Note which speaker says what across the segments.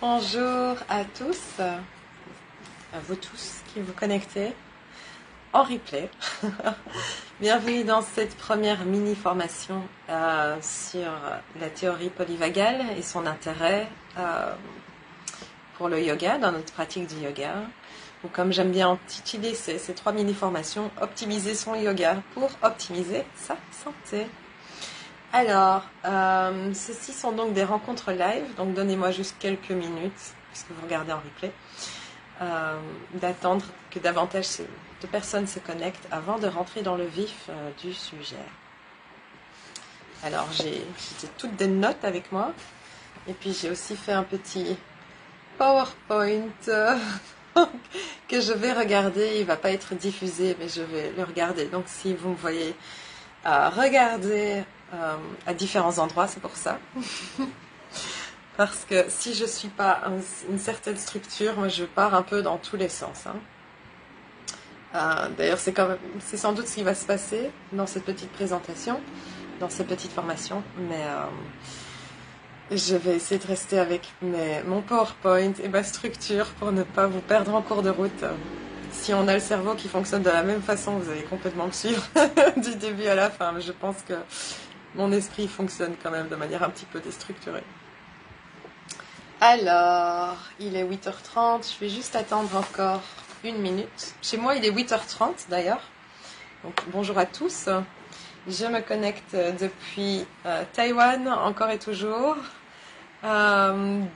Speaker 1: Bonjour à tous, à vous tous qui vous connectez en replay. Bienvenue dans cette première mini-formation sur la théorie polyvagale et son intérêt pour le yoga, dans notre pratique du yoga. Ou comme j'aime bien intituler ces trois mini-formations, optimiser son yoga pour optimiser sa santé. Alors, ceci sont donc des rencontres live, donc donnez-moi juste quelques minutes, puisque vous regardez en replay, d'attendre que davantage de personnes se connectent avant de rentrer dans le vif du sujet. Alors, j'ai toutes des notes avec moi, et puis j'ai aussi fait un petit PowerPoint que je vais regarder. Il ne va pas être diffusé, mais je vais le regarder. Donc, si vous me voyez regarder à différents endroits, c'est pour ça. Parce que si je ne suis pas une certaine structure, moi je pars un peu dans tous les sens. D'ailleurs, c'est sans doute ce qui va se passer dans cette petite présentation, dans cette petite formation, mais je vais essayer de rester avec mon PowerPoint et ma structure pour ne pas vous perdre en cours de route. Si on a le cerveau qui fonctionne de la même façon, vous allez complètement me suivre du début à la fin, mais je pense que mon esprit fonctionne quand même de manière un petit peu déstructurée. Alors, il est 8h30, je vais juste attendre encore une minute. Chez moi, il est 8h30 d'ailleurs. Donc, bonjour à tous. Je me connecte depuis Taïwan, encore et toujours.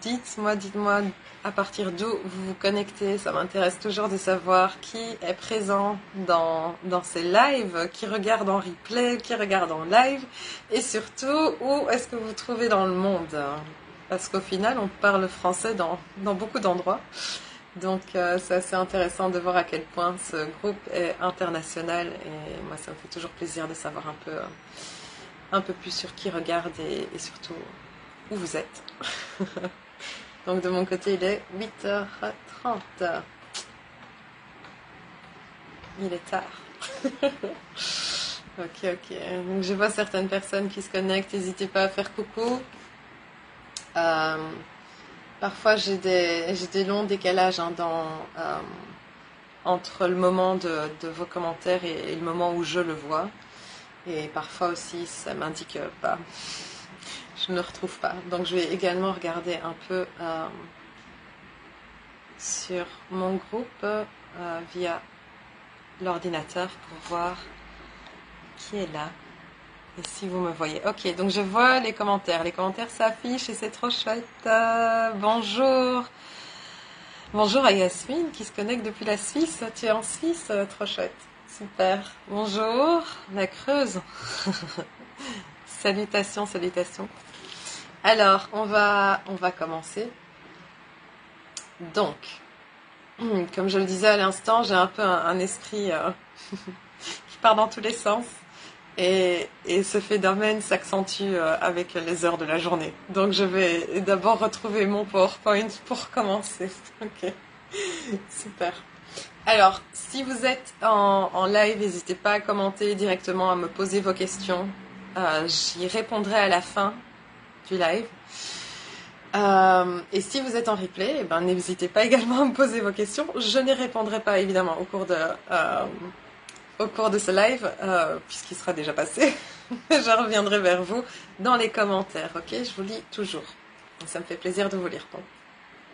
Speaker 1: Dites-moi à partir d'où vous vous connectez. Ça m'intéresse toujours de savoir qui est présent dans ces lives, qui regarde en replay, qui regarde en live, et surtout, où est-ce que vous vous trouvez dans le monde? Parce qu'au final, on parle français dans beaucoup d'endroits. Donc, c'est assez intéressant de voir à quel point ce groupe est international. Et moi, ça me fait toujours plaisir de savoir un peu plus sur qui regarde et surtout où vous êtes. Donc de mon côté, il est 8h30. Il est tard. Ok. Donc je vois certaines personnes qui se connectent. N'hésitez pas à faire coucou. Parfois j'ai des longs décalages entre le moment de vos commentaires et le moment où je le vois. Et parfois aussi, ça m'indique pas. Je ne le retrouve pas. Donc je vais également regarder un peu sur mon groupe via l'ordinateur pour voir qui est là et si vous me voyez. Ok, donc je vois les commentaires. Les commentaires s'affichent et c'est trop chouette. Bonjour. Bonjour à Yasmine qui se connecte depuis la Suisse. Tu es en Suisse? Trop chouette. Super. Bonjour, la Creuse. Salutations. Alors, on va commencer. Donc, comme je le disais à l'instant, j'ai un peu un esprit qui part dans tous les sens. Et ce phénomène s'accentue avec les heures de la journée. Donc, je vais d'abord retrouver mon PowerPoint pour commencer. Ok, super. Alors, si vous êtes en live, n'hésitez pas à commenter directement, à me poser vos questions. J'y répondrai à la fin du live. Et si vous êtes en replay, n'hésitez pas également à me poser vos questions. Je n'y répondrai pas évidemment au cours de ce live, puisqu'il sera déjà passé. Je reviendrai vers vous dans les commentaires, ok? Je vous lis toujours. Ça me fait plaisir de vous lire. Donc,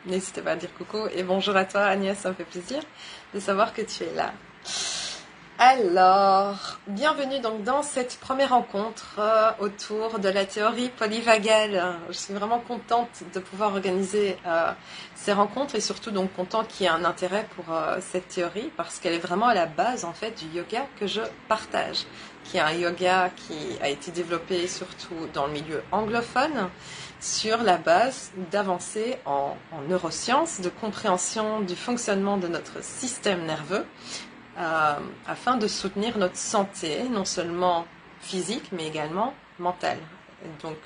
Speaker 1: n'hésitez pas à dire coucou et bonjour à toi Agnès, ça me fait plaisir de savoir que tu es là. Alors, bienvenue donc dans cette première rencontre autour de la théorie polyvagale. Je suis vraiment contente de pouvoir organiser ces rencontres et surtout donc content qu'il y ait un intérêt pour cette théorie parce qu'elle est vraiment à la base en fait du yoga que je partage, qui est un yoga qui a été développé surtout dans le milieu anglophone sur la base d'avancées en neurosciences, de compréhension du fonctionnement de notre système nerveux. Afin de soutenir notre santé, non seulement physique, mais également mentale. Donc,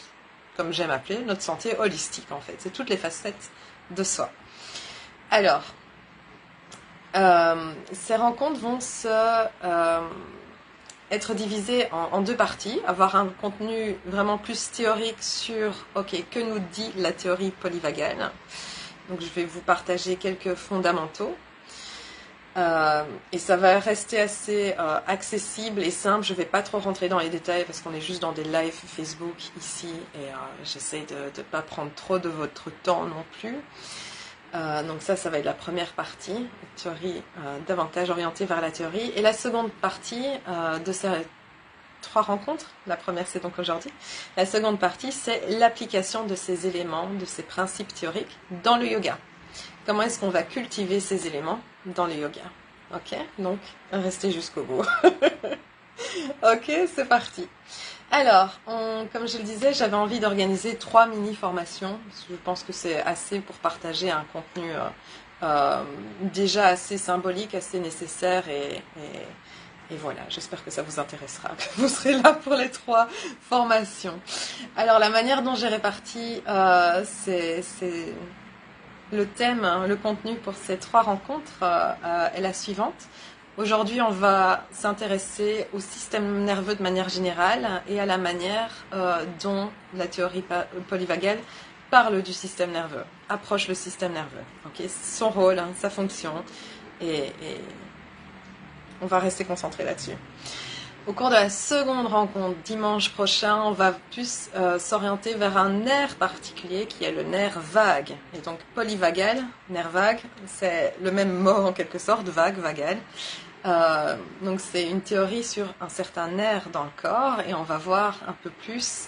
Speaker 1: comme j'aime appeler, notre santé holistique, en fait. C'est toutes les facettes de soi. Alors, ces rencontres vont être divisées en deux parties, avoir un contenu vraiment plus théorique sur, ok, que nous dit la théorie polyvagale, Donc je vais vous partager quelques fondamentaux. Et ça va rester assez accessible et simple. Je ne vais pas trop rentrer dans les détails parce qu'on est juste dans des lives Facebook ici et j'essaie de ne pas prendre trop de votre temps non plus. Donc ça va être la première partie, théorie davantage orientée vers la théorie. Et la seconde partie de ces 3 rencontres, la première c'est donc aujourd'hui, la seconde partie c'est l'application de ces éléments, de ces principes théoriques dans le yoga. Comment est-ce qu'on va cultiver ces éléments dans le yoga? Ok, donc restez jusqu'au bout. Ok, c'est parti. Alors, comme je le disais, j'avais envie d'organiser 3 mini-formations. Je pense que c'est assez pour partager un contenu déjà assez symbolique, assez nécessaire et voilà, j'espère que ça vous intéressera, que vous serez là pour les 3 formations. Alors, la manière dont j'ai réparti, c'est le thème, le contenu pour ces 3 rencontres est la suivante. Aujourd'hui, on va s'intéresser au système nerveux de manière générale et à la manière dont la théorie polyvagale parle du système nerveux, approche le système nerveux. Okay, son rôle, sa fonction, et on va rester concentré là-dessus. Au cours de la seconde rencontre, dimanche prochain, on va plus s'orienter vers un nerf particulier qui est le nerf vague. Et donc polyvagal, nerf vague, c'est le même mot en quelque sorte, vague, vagal. Donc c'est une théorie sur un certain nerf dans le corps et on va voir un peu plus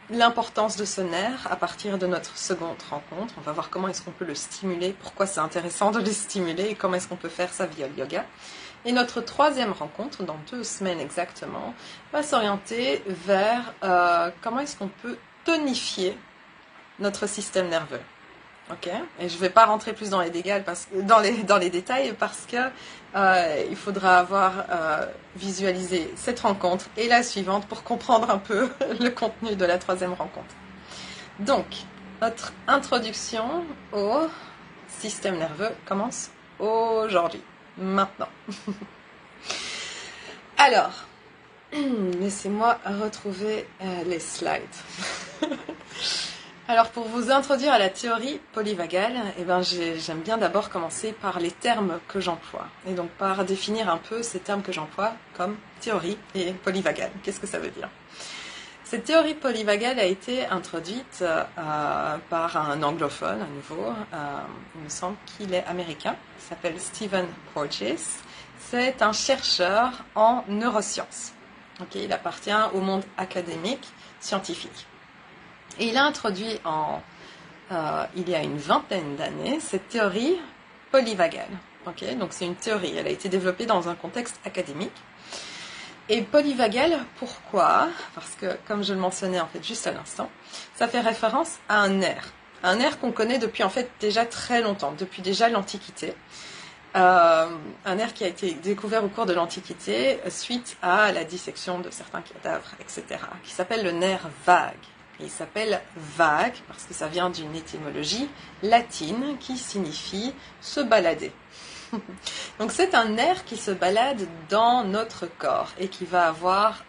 Speaker 1: l'importance de ce nerf à partir de notre seconde rencontre. On va voir comment est-ce qu'on peut le stimuler, pourquoi c'est intéressant de le stimuler et comment est-ce qu'on peut faire ça via le yoga. Et notre troisième rencontre, dans 2 semaines exactement, va s'orienter vers comment est-ce qu'on peut tonifier notre système nerveux. Okay. Et je ne vais pas rentrer plus dans les détails parce que il faudra avoir visualisé cette rencontre et la suivante pour comprendre un peu le contenu de la troisième rencontre. Donc, notre introduction au système nerveux commence aujourd'hui, maintenant. Alors, laissez-moi retrouver les slides. Alors, pour vous introduire à la théorie polyvagale, j'aime bien d'abord commencer par les termes que j'emploie. Et donc, par définir un peu ces termes que j'emploie comme théorie et polyvagale. Qu'est-ce que ça veut dire? Cette théorie polyvagale a été introduite par un anglophone, à nouveau. Il me semble qu'il est américain. Il s'appelle Stephen Porges. C'est un chercheur en neurosciences. Okay, il appartient au monde académique, scientifique. Et il a introduit il y a une vingtaine d'années cette théorie polyvagale. Okay, donc c'est une théorie, elle a été développée dans un contexte académique. Et polyvagale, pourquoi? Parce que, comme je le mentionnais en fait juste à l'instant, ça fait référence à un nerf qu'on connaît depuis en fait déjà très longtemps, depuis déjà l'Antiquité. Un nerf qui a été découvert au cours de l'Antiquité suite à la dissection de certains cadavres, etc., qui s'appelle le nerf vague. Il s'appelle vague parce que ça vient d'une étymologie latine qui signifie se balader. Donc c'est un nerf qui se balade dans notre corps et qui va avoir,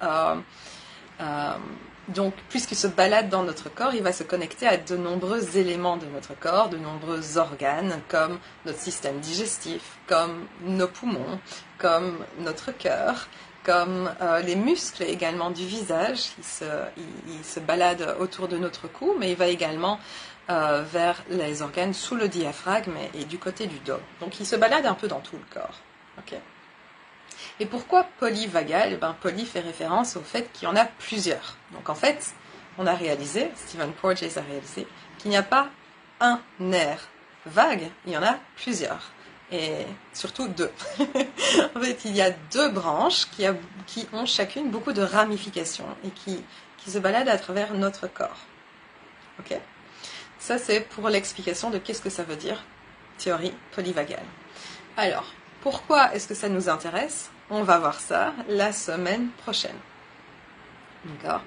Speaker 1: donc puisqu'il se balade dans notre corps, il va se connecter à de nombreux éléments de notre corps, de nombreux organes comme notre système digestif, comme nos poumons, comme notre cœur, comme les muscles également du visage. Il se balade autour de notre cou, mais il va également vers les organes sous le diaphragme et du côté du dos. Donc il se balade un peu dans tout le corps. Okay. Et pourquoi polyvagal? Poly fait référence au fait qu'il y en a plusieurs. Donc en fait, on a réalisé, Stephen Porges a réalisé, qu'il n'y a pas un nerf vague, il y en a plusieurs. Et surtout 2. En fait, il y a 2 branches qui ont chacune beaucoup de ramifications et qui se baladent à travers notre corps. Ok? Ça, c'est pour l'explication de qu'est-ce que ça veut dire, théorie polyvagale. Alors, pourquoi est-ce que ça nous intéresse? On va voir ça la semaine prochaine. D'accord.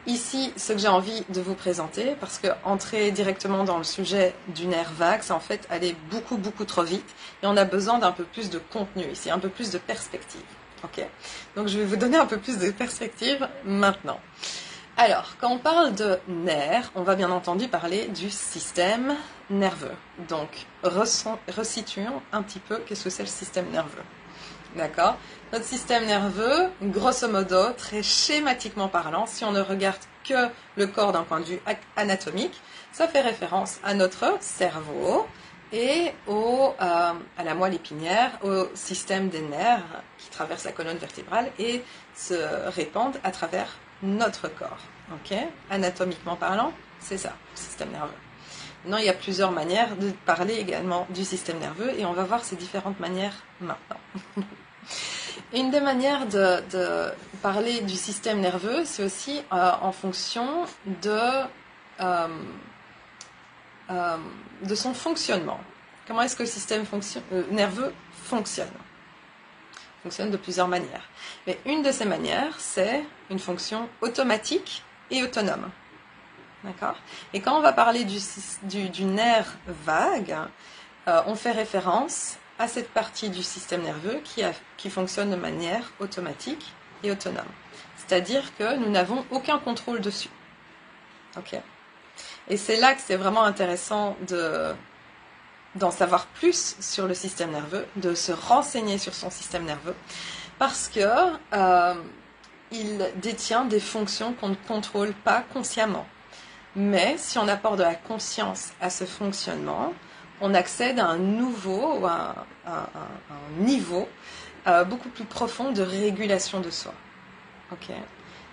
Speaker 1: Ici, ce que j'ai envie de vous présenter, parce que entrer directement dans le sujet du nerf vague, c'est en fait aller beaucoup, beaucoup trop vite. Et on a besoin d'un peu plus de contenu ici, un peu plus de perspective. Ok. Donc, je vais vous donner un peu plus de perspective maintenant. Alors, quand on parle de nerfs, on va bien entendu parler du système nerveux. Donc, resituons un petit peu qu'est-ce que c'est le système nerveux. D'accord? Notre système nerveux, grosso modo, très schématiquement parlant, si on ne regarde que le corps d'un point de vue anatomique, ça fait référence à notre cerveau et à la moelle épinière, au système des nerfs qui traversent la colonne vertébrale et se répandent à travers notre corps. Ok? Anatomiquement parlant, c'est ça, le système nerveux. Maintenant, il y a plusieurs manières de parler également du système nerveux et on va voir ces différentes manières maintenant. Une des manières de parler du système nerveux, c'est aussi en fonction de son fonctionnement. Comment est-ce que le système nerveux fonctionne? Il fonctionne de plusieurs manières. Mais une de ces manières, c'est une fonction automatique et autonome. D'accord? Et quand on va parler du nerf vague, on fait référence à cette partie du système nerveux qui fonctionne de manière automatique et autonome. C'est-à-dire que nous n'avons aucun contrôle dessus. Ok? Et c'est là que c'est vraiment intéressant d'en savoir plus sur le système nerveux, de se renseigner sur son système nerveux, parce que il détient des fonctions qu'on ne contrôle pas consciemment. Mais si on apporte de la conscience à ce fonctionnement, on accède à un nouveau, un niveau beaucoup plus profond de régulation de soi. Ok.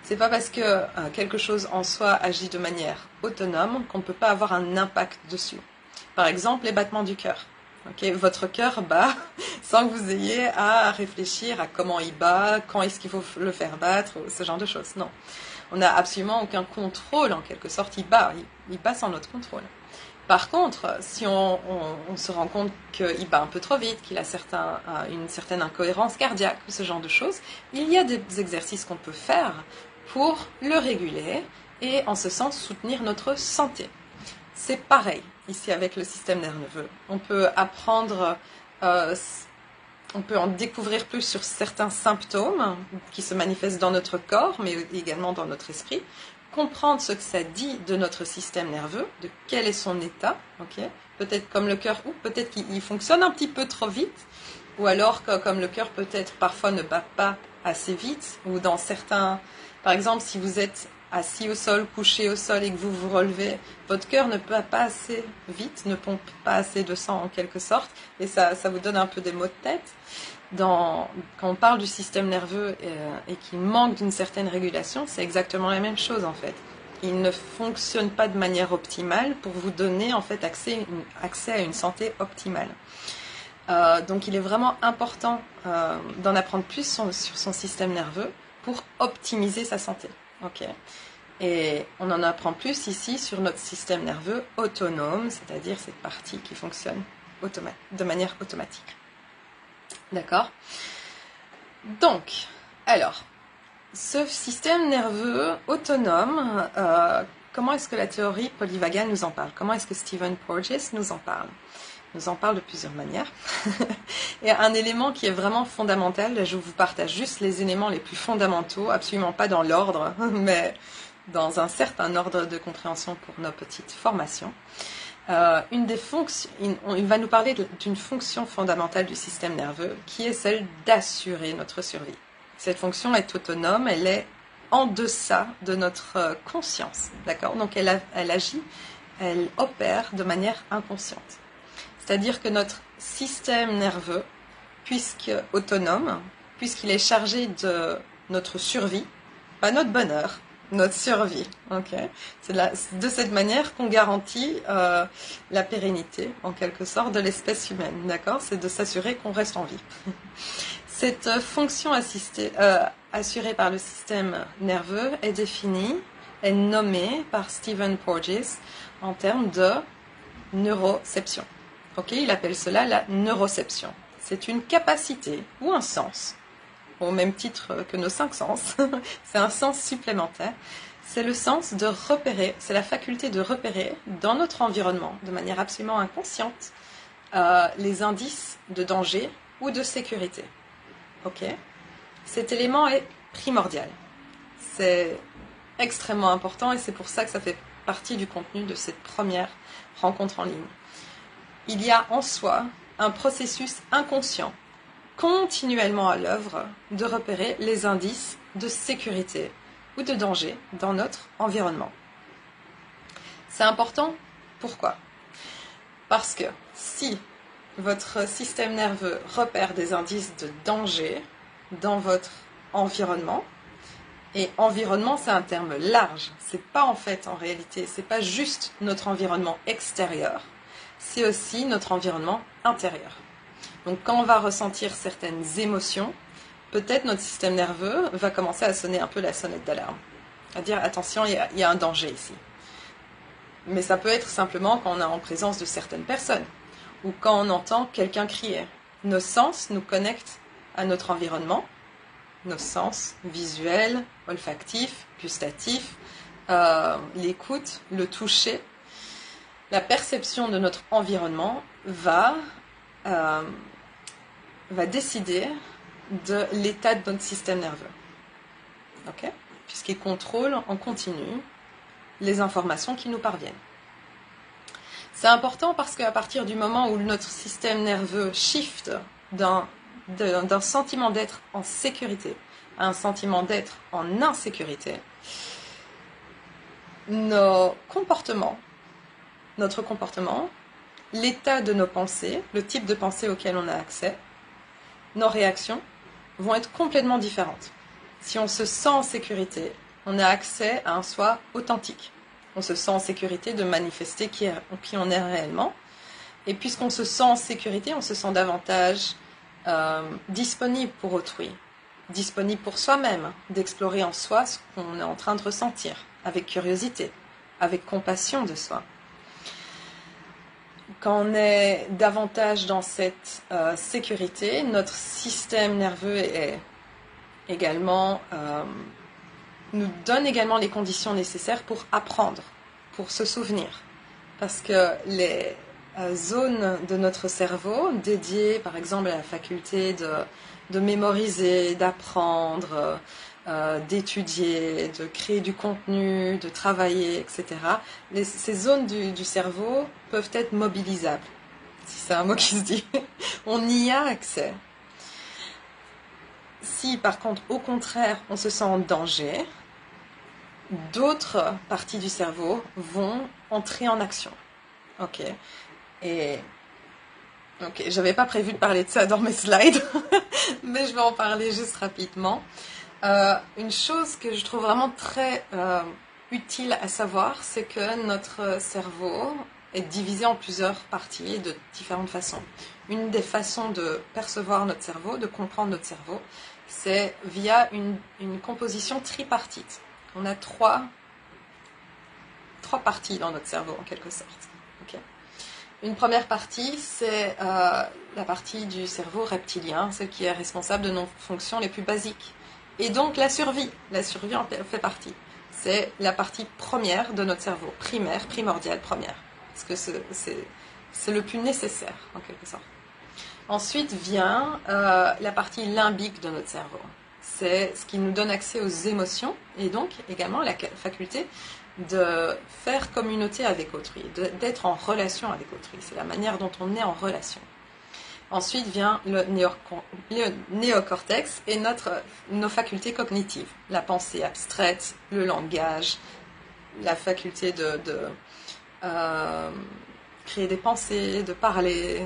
Speaker 1: C'est pas parce que quelque chose en soi agit de manière autonome qu'on ne peut pas avoir un impact dessus. Par exemple, les battements du cœur. Okay, votre cœur bat sans que vous ayez à réfléchir à comment il bat, quand est-ce qu'il faut le faire battre, ce genre de choses. Non. On n'a absolument aucun contrôle, en quelque sorte. Il bat sans notre contrôle. Par contre, si on se rend compte qu'il bat un peu trop vite, qu'il a une certaine incohérence cardiaque, ce genre de choses, il y a des exercices qu'on peut faire pour le réguler et en ce sens soutenir notre santé. C'est pareil ici avec le système nerveux. On peut apprendre, on peut en découvrir plus sur certains symptômes qui se manifestent dans notre corps, mais également dans notre esprit. Comprendre ce que ça dit de notre système nerveux, de quel est son état, okay? Peut-être comme le cœur, ou peut-être qu'il fonctionne un petit peu trop vite, ou alors que comme le cœur peut-être parfois ne bat pas assez vite, ou dans certains, par exemple si vous êtes assis au sol, couché au sol et que vous vous relevez, votre cœur ne bat pas assez vite, ne pompe pas assez de sang en quelque sorte, et ça vous donne un peu des maux de tête. Quand on parle du système nerveux et qu'il manque d'une certaine régulation, c'est exactement la même chose en fait. Il ne fonctionne pas de manière optimale pour vous donner en fait accès à une santé optimale. Donc il est vraiment important d'en apprendre plus sur son système nerveux pour optimiser sa santé. Okay. Et on en apprend plus ici sur notre système nerveux autonome, c'est-à-dire cette partie qui fonctionne de manière automatique. D'accord? Donc, alors, ce système nerveux autonome, comment est-ce que la théorie polyvagale nous en parle? Comment est-ce que Stephen Porges nous en parle? Il nous en parle de plusieurs manières. Et un élément qui est vraiment fondamental, je vous partage juste les éléments les plus fondamentaux, absolument pas dans l'ordre, mais dans un certain ordre de compréhension pour nos petites formations. Une des fonctions, il va nous parler d'une fonction fondamentale du système nerveux qui est celle d'assurer notre survie. Cette fonction est autonome, elle est en deçà de notre conscience, d'accord? Donc elle agit, elle opère de manière inconsciente. C'est-à-dire que notre système nerveux, autonome, puisqu'il est chargé de notre survie, pas notre bonheur, notre survie. Okay. C'est de cette manière qu'on garantit la pérennité, en quelque sorte, de l'espèce humaine. D'accord? C'est de s'assurer qu'on reste en vie. Cette fonction assurée par le système nerveux est définie, est nommée par Stephen Porges en termes de neuroception. Okay, il appelle cela la neuroception. C'est une capacité ou un sens, au même titre que nos 5 sens, c'est un sens supplémentaire. C'est le sens de repérer, c'est la faculté de repérer dans notre environnement, de manière absolument inconsciente, les indices de danger ou de sécurité. Okay. Cet élément est primordial. C'est extrêmement important et c'est pour ça que ça fait partie du contenu de cette première rencontre en ligne. Il y a en soi un processus inconscient, continuellement à l'œuvre, de repérer les indices de sécurité ou de danger dans notre environnement. C'est important, pourquoi? Parce que si votre système nerveux repère des indices de danger dans votre environnement, et environnement c'est un terme large, c'est pas en fait en réalité, c'est pas juste notre environnement extérieur, c'est aussi notre environnement intérieur. Donc quand on va ressentir certaines émotions, peut-être notre système nerveux va commencer à sonner un peu la sonnette d'alarme, à dire attention, il y a un danger ici. Mais ça peut être simplement quand on est en présence de certaines personnes, ou quand on entend quelqu'un crier. Nos sens nous connectent à notre environnement, nos sens visuels, olfactifs, gustatifs, l'écoute, le toucher. La perception de notre environnement va décider de l'état de notre système nerveux. Okay? Puisqu'il contrôle en continu les informations qui nous parviennent. C'est important parce qu'à partir du moment où notre système nerveux shift d'un sentiment d'être en sécurité à un sentiment d'être en insécurité, notre comportement, l'état de nos pensées, le type de pensée auquel on a accès, nos réactions vont être complètement différentes. Si on se sent en sécurité, on a accès à un soi authentique. On se sent en sécurité de manifester qui on est réellement. Et puisqu'on se sent en sécurité, on se sent davantage disponible pour autrui, disponible pour soi-même, d'explorer en soi ce qu'on est en train de ressentir, avec curiosité, avec compassion de soi. Quand on est davantage dans cette sécurité, notre système nerveux est également, nous donne également les conditions nécessaires pour apprendre, pour se souvenir. Parce que les zones de notre cerveau dédiées, par exemple, à la faculté de mémoriser, d'apprendre, d'étudier, de créer du contenu, de travailler, etc. Ces zones du cerveau peuvent être mobilisables, si c'est un mot qui se dit. On y a accès. Si par contre, au contraire, on se sent en danger, d'autres parties du cerveau vont entrer en action. Ok. Et ok, j'avais pas prévu de parler de ça dans mes slides, mais je vais en parler juste rapidement. Une chose que je trouve vraiment très utile à savoir, c'est que notre cerveau est divisé en plusieurs parties de différentes façons. Une des façons de percevoir notre cerveau, de comprendre notre cerveau, c'est via une composition tripartite. On a trois parties dans notre cerveau, en quelque sorte. Okay. Une première partie, c'est la partie du cerveau reptilien, celle qui est responsable de nos fonctions les plus basiques. Et donc la survie en fait partie. C'est la partie première de notre cerveau, primordiale, première. Parce que c'est le plus nécessaire, en quelque sorte. Ensuite vient la partie limbique de notre cerveau. C'est ce qui nous donne accès aux émotions et donc également la faculté de faire communauté avec autrui, d'être en relation avec autrui. C'est la manière dont on est en relation. Ensuite vient le néocortex et nos facultés cognitives. La pensée abstraite, le langage, la faculté de créer des pensées, de parler,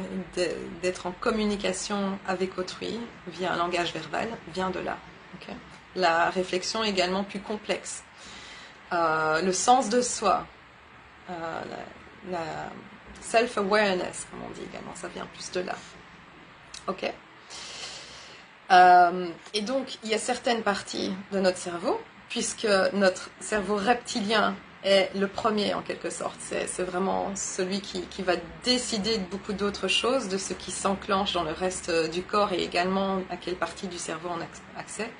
Speaker 1: d'être en communication avec autrui via un langage verbal, vient de là. Okay. La réflexion est également plus complexe. Le sens de soi, la self-awareness, comme on dit également, ça vient plus de là. Ok. Et donc, il y a certaines parties de notre cerveau, puisque notre cerveau reptilien est le premier en quelque sorte. C'est vraiment celui qui va décider de beaucoup d'autres choses, de ce qui s'enclenche dans le reste du corps et également à quelle partie du cerveau on a accès.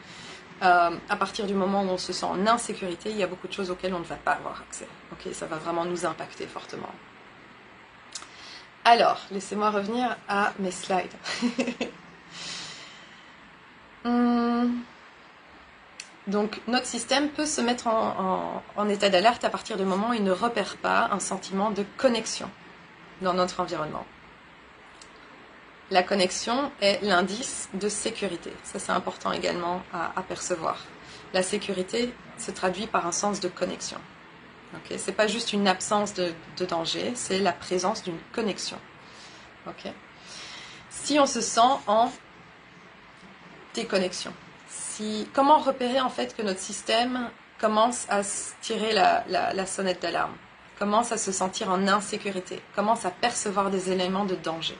Speaker 1: À partir du moment où on se sent en insécurité, il y a beaucoup de choses auxquelles on ne va pas avoir accès. Okay, ça va vraiment nous impacter fortement. Alors, laissez-moi revenir à mes slides. Donc notre système peut se mettre en état d'alerte à partir du moment où il ne repère pas un sentiment de connexion dans notre environnement. La connexion est l'indice de sécurité. Ça, c'est important également à percevoir. La sécurité se traduit par un sens de connexion. Okay? Ce n'est pas juste une absence de danger, c'est la présence d'une connexion. Okay? Si on se sent en déconnexion, comment repérer en fait que notre système commence à tirer la sonnette d'alarme, commence à se sentir en insécurité, commence à percevoir des éléments de danger?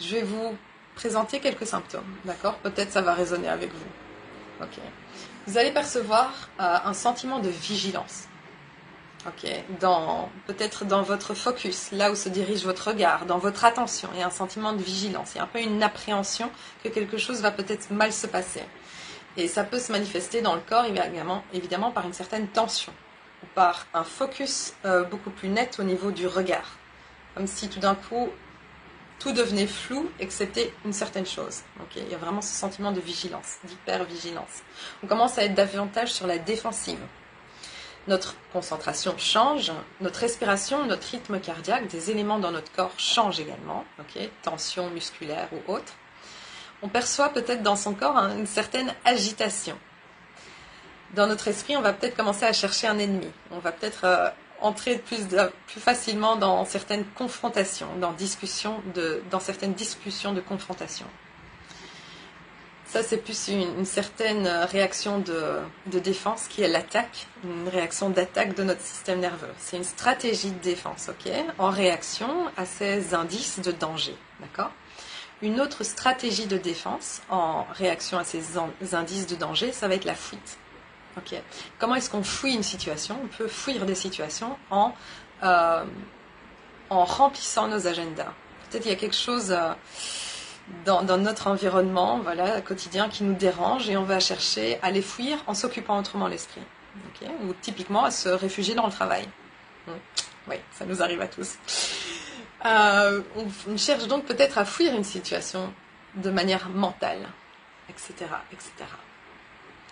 Speaker 1: Je vais vous présenter quelques symptômes, d'accord? Peut-être ça va résonner avec vous. Okay. Vous allez percevoir un sentiment de vigilance. Okay. Peut-être dans votre focus, là où se dirige votre regard, dans votre attention, il y a un sentiment de vigilance, il y a un peu une appréhension que quelque chose va peut-être mal se passer. Et ça peut se manifester dans le corps évidemment par une certaine tension, ou par un focus beaucoup plus net au niveau du regard. Comme si tout d'un coup, tout devenait flou, excepté une certaine chose. Okay. Il y a vraiment ce sentiment de vigilance, d'hyper-vigilance. On commence à être davantage sur la défensive. Notre concentration change, notre respiration, notre rythme cardiaque, des éléments dans notre corps changent également, okay, tension musculaire ou autre. On perçoit peut-être dans son corps une certaine agitation. Dans notre esprit, on va peut-être commencer à chercher un ennemi. On va peut-être entrer plus facilement dans certaines confrontations, dans certaines discussions de confrontation. Ça, c'est plus une certaine réaction de défense qui est l'attaque, une réaction d'attaque de notre système nerveux. C'est une stratégie de défense, ok, en réaction à ces indices de danger, d'accord? Une autre stratégie de défense en réaction à ces indices de danger, ça va être la fuite. Okay. Comment est-ce qu'on fuit une situation? On peut fuir des situations en remplissant nos agendas. Peut-être il y a quelque chose dans notre environnement, voilà, quotidien qui nous dérange et on va chercher à les fuir en s'occupant autrement l'esprit. Okay. Ou typiquement à se réfugier dans le travail. Oui, ça nous arrive à tous. On cherche donc peut-être à fuir une situation de manière mentale, etc., etc.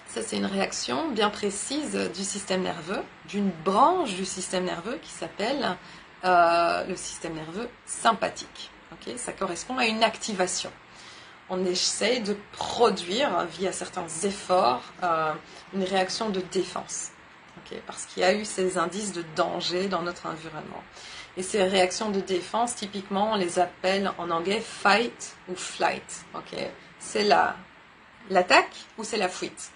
Speaker 1: Ça, c'est une réaction bien précise du système nerveux, d'une branche du système nerveux qui s'appelle le système nerveux sympathique. Okay, ça correspond à une activation. On essaie de produire, via certains efforts, une réaction de défense. Okay, parce qu'il y a eu ces indices de danger dans notre environnement. Et ces réactions de défense, typiquement, on les appelle en anglais fight ou flight. Okay, c'est l'attaque ou c'est la fuite.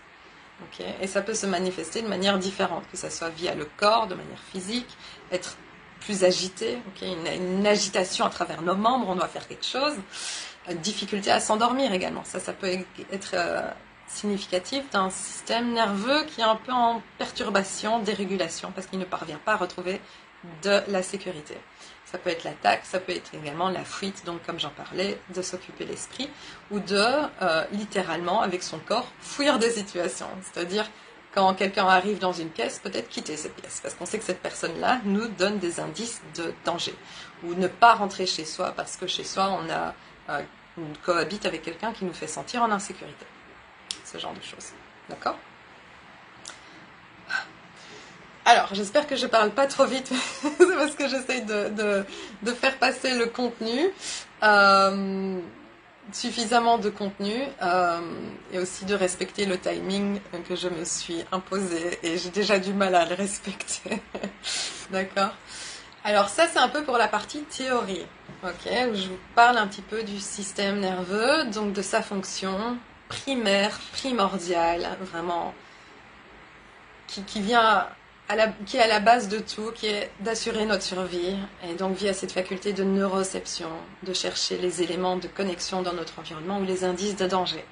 Speaker 1: Okay. Et ça peut se manifester de manière différente, que ce soit via le corps, de manière physique, être plus agité, okay. Une agitation à travers nos membres, on doit faire quelque chose, difficulté à s'endormir également. Ça peut être significatif d'un système nerveux qui est un peu en perturbation, dérégulation, parce qu'il ne parvient pas à retrouver de la sécurité. Ça peut être l'attaque, ça peut être également la fuite, donc comme j'en parlais, de s'occuper l'esprit, ou de, littéralement, avec son corps, fuir des situations. C'est-à-dire, quand quelqu'un arrive dans une pièce, peut-être quitter cette pièce, parce qu'on sait que cette personne-là nous donne des indices de danger. Ou ne pas rentrer chez soi, parce que chez soi, on cohabite avec quelqu'un qui nous fait sentir en insécurité. Ce genre de choses. D'accord ? Alors, j'espère que je ne parle pas trop vite, c'est parce que j'essaie de faire passer le contenu, suffisamment de contenu, et aussi de respecter le timing que je me suis imposé, et j'ai déjà du mal à le respecter. D'accord ? Alors ça, c'est un peu pour la partie théorie, okay, où je vous parle un petit peu du système nerveux, donc de sa fonction primaire, primordiale, vraiment, qui vient... qui est à la base de tout, qui est d'assurer notre survie, et donc via cette faculté de neuroception, de chercher les éléments de connexion dans notre environnement ou les indices de danger.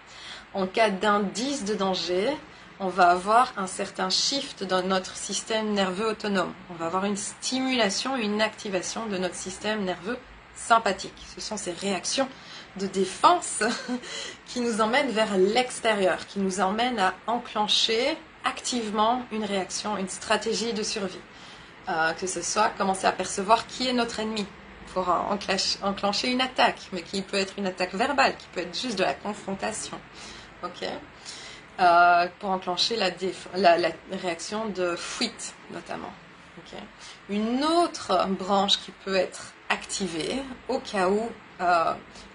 Speaker 1: En cas d'indice de danger, on va avoir un certain shift dans notre système nerveux autonome. On va avoir une stimulation, une activation de notre système nerveux sympathique. Ce sont ces réactions de défense qui nous emmènent vers l'extérieur, qui nous emmènent à enclencher activement une réaction, une stratégie de survie. Que ce soit commencer à percevoir qui est notre ennemi pour enclencher une attaque, mais qui peut être une attaque verbale, qui peut être juste de la confrontation. Okay. pour enclencher la réaction de fuite notamment. Okay. Une autre branche qui peut être activée au cas où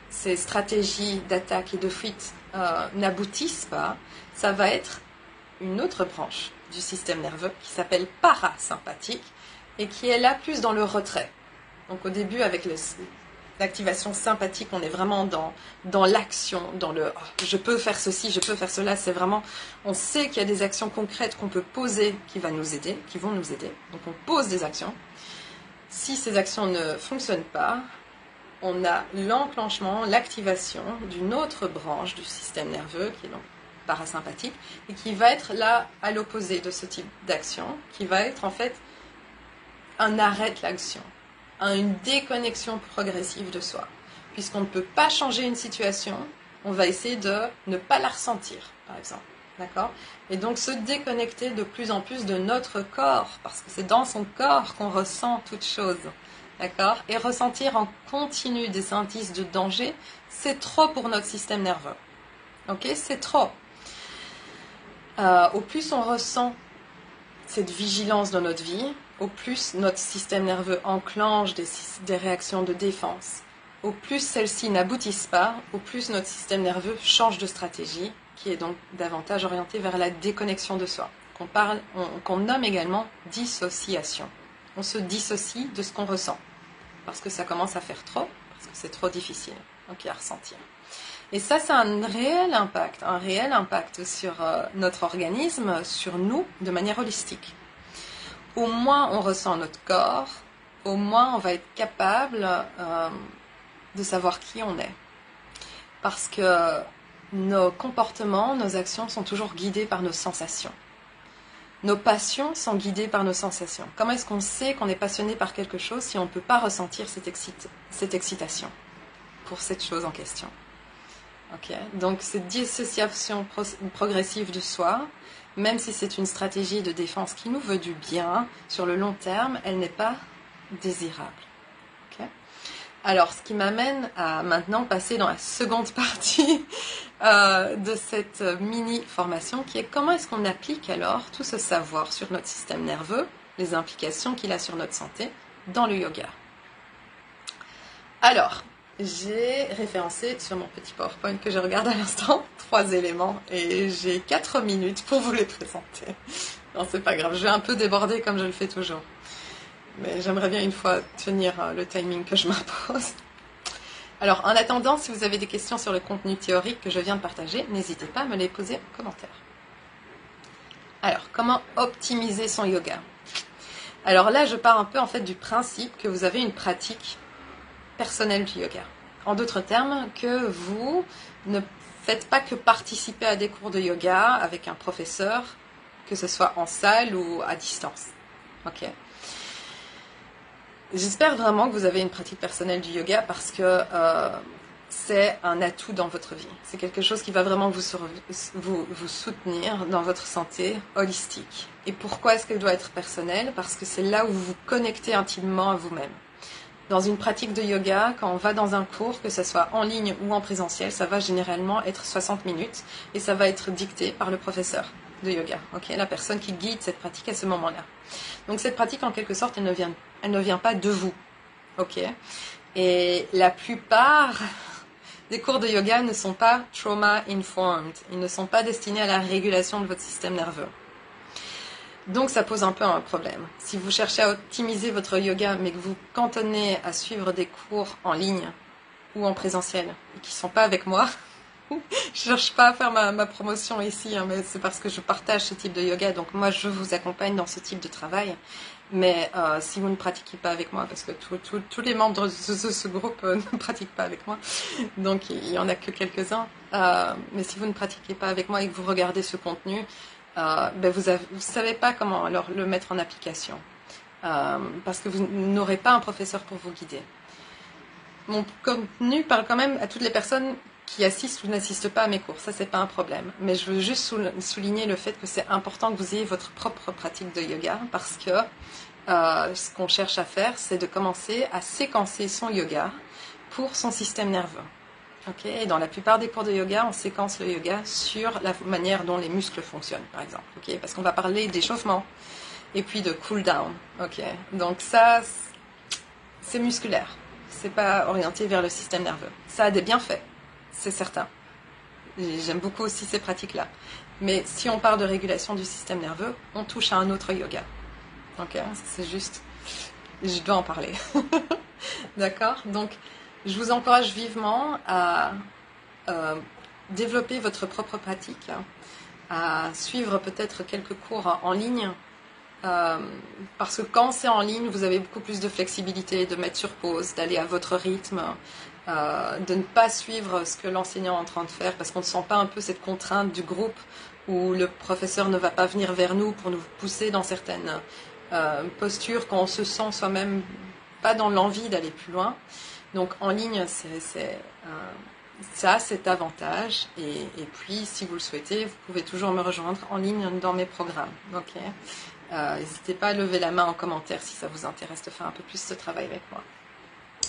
Speaker 1: ces stratégies d'attaque et de fuite n'aboutissent pas, ça va être une autre branche du système nerveux qui s'appelle parasympathique et qui est là plus dans le retrait. Donc au début avec l'activation sympathique, on est vraiment dans l'action, dans le je peux faire ceci, je peux faire cela, c'est vraiment, on sait qu'il y a des actions concrètes qu'on peut poser qui vont nous aider. Donc on pose des actions. Si ces actions ne fonctionnent pas, on a l'enclenchement, l'activation d'une autre branche du système nerveux qui est donc parasympathique et qui va être là à l'opposé de ce type d'action, qui va être en fait un arrêt de l'action, une déconnexion progressive de soi. Puisqu'on ne peut pas changer une situation, on va essayer de ne pas la ressentir, par exemple. D'accord ? Et donc se déconnecter de plus en plus de notre corps, parce que c'est dans son corps qu'on ressent toute chose. D'accord ? Et ressentir en continu des indices de danger, c'est trop pour notre système nerveux. Ok ? C'est trop. Au plus on ressent cette vigilance dans notre vie, au plus notre système nerveux enclenche des réactions de défense. Au plus celles-ci n'aboutissent pas, au plus notre système nerveux change de stratégie, qui est donc davantage orienté vers la déconnexion de soi, qu'on nomme également dissociation. On se dissocie de ce qu'on ressent, parce que ça commence à faire trop, parce que c'est trop difficile à ressentir. Et ça a un réel impact sur notre organisme, sur nous, de manière holistique. Au moins on ressent notre corps, au moins on va être capable de savoir qui on est. Parce que nos comportements, nos actions sont toujours guidés par nos sensations. Nos passions sont guidées par nos sensations. Comment est-ce qu'on sait qu'on est passionné par quelque chose si on ne peut pas ressentir cette excitation pour cette chose en question? Okay. Donc cette dissociation progressive de soi, même si c'est une stratégie de défense qui nous veut du bien, sur le long terme, elle n'est pas désirable. Okay. Alors, ce qui m'amène à maintenant passer dans la seconde partie de cette mini-formation, qui est comment est-ce qu'on applique alors tout ce savoir sur notre système nerveux, les implications qu'il a sur notre santé, dans le yoga. Alors, j'ai référencé sur mon petit PowerPoint que je regarde à l'instant 3 éléments et j'ai 4 minutes pour vous les présenter. Non, c'est pas grave, je vais un peu déborder comme je le fais toujours. Mais j'aimerais bien une fois tenir le timing que je m'impose. Alors, en attendant, si vous avez des questions sur le contenu théorique que je viens de partager, n'hésitez pas à me les poser en commentaire. Alors, comment optimiser son yoga? Alors là, je pars un peu en fait du principe que vous avez une pratique personnelle du yoga. En d'autres termes, que vous ne faites pas que participer à des cours de yoga avec un professeur, que ce soit en salle ou à distance. Ok. J'espère vraiment que vous avez une pratique personnelle du yoga parce que c'est un atout dans votre vie. C'est quelque chose qui va vraiment vous soutenir dans votre santé holistique. Et pourquoi est-ce qu'elle doit être personnelle? Parce que c'est là où vous vous connectez intimement à vous-même. Dans une pratique de yoga, quand on va dans un cours, que ce soit en ligne ou en présentiel, ça va généralement être 60 minutes et ça va être dicté par le professeur de yoga, okay, la personne qui guide cette pratique à ce moment-là. Donc cette pratique, en quelque sorte, elle ne vient pas de vous. Okay. Et la plupart des cours de yoga ne sont pas trauma-informed. Ils ne sont pas destinés à la régulation de votre système nerveux. Donc ça pose un peu un problème. Si vous cherchez à optimiser votre yoga, mais que vous cantonnez à suivre des cours en ligne ou en présentiel, et qui ne sont pas avec moi, je ne cherche pas à faire ma promotion ici, hein, mais c'est parce que je partage ce type de yoga, donc moi je vous accompagne dans ce type de travail. Mais si vous ne pratiquez pas avec moi, parce que tous les membres de ce groupe ne pratiquent pas avec moi, donc il n'y en a que quelques-uns, mais si vous ne pratiquez pas avec moi et que vous regardez ce contenu, vous ne savez pas comment alors le mettre en application, parce que vous n'aurez pas un professeur pour vous guider. Mon contenu parle quand même à toutes les personnes qui assistent ou n'assistent pas à mes cours, ça c'est pas un problème. Mais je veux juste souligner le fait que c'est important que vous ayez votre propre pratique de yoga, parce que ce qu'on cherche à faire, c'est de commencer à séquencer son yoga pour son système nerveux. Ok, et dans la plupart des cours de yoga, on séquence le yoga sur la manière dont les muscles fonctionnent, par exemple. Ok, parce qu'on va parler d'échauffement et puis de cool down. Ok, donc ça, c'est musculaire. C'est pas orienté vers le système nerveux. Ça a des bienfaits, c'est certain. J'aime beaucoup aussi ces pratiques-là. Mais si on parle de régulation du système nerveux, on touche à un autre yoga. Ok, c'est juste, je dois en parler. D'accord? Donc, je vous encourage vivement à développer votre propre pratique, à suivre peut-être quelques cours en ligne, parce que quand c'est en ligne, vous avez beaucoup plus de flexibilité, de mettre sur pause, d'aller à votre rythme, de ne pas suivre ce que l'enseignant est en train de faire, parce qu'on ne sent pas un peu cette contrainte du groupe où le professeur ne va pas venir vers nous pour nous pousser dans certaines postures quand on se sent soi-même pas dans l'envie d'aller plus loin. Donc en ligne, ça a cet avantage. Et puis, si vous le souhaitez, vous pouvez toujours me rejoindre en ligne dans mes programmes. Ok. N'hésitez pas à lever la main en commentaire si ça vous intéresse de faire un peu plus ce travail avec moi.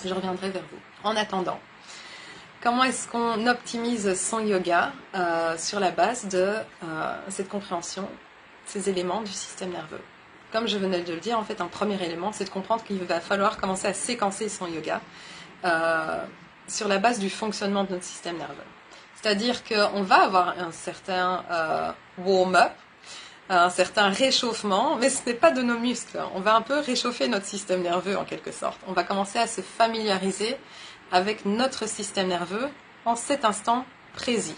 Speaker 1: Je reviendrai vers vous. En attendant, comment est-ce qu'on optimise son yoga sur la base de cette compréhension, ces éléments du système nerveux? Comme je venais de le dire, en fait, un premier élément, c'est de comprendre qu'il va falloir commencer à séquencer son yoga sur la base du fonctionnement de notre système nerveux. C'est-à-dire qu'on va avoir un certain warm-up, un certain réchauffement, mais ce n'est pas de nos muscles. On va un peu réchauffer notre système nerveux en quelque sorte. On va commencer à se familiariser avec notre système nerveux en cet instant précis.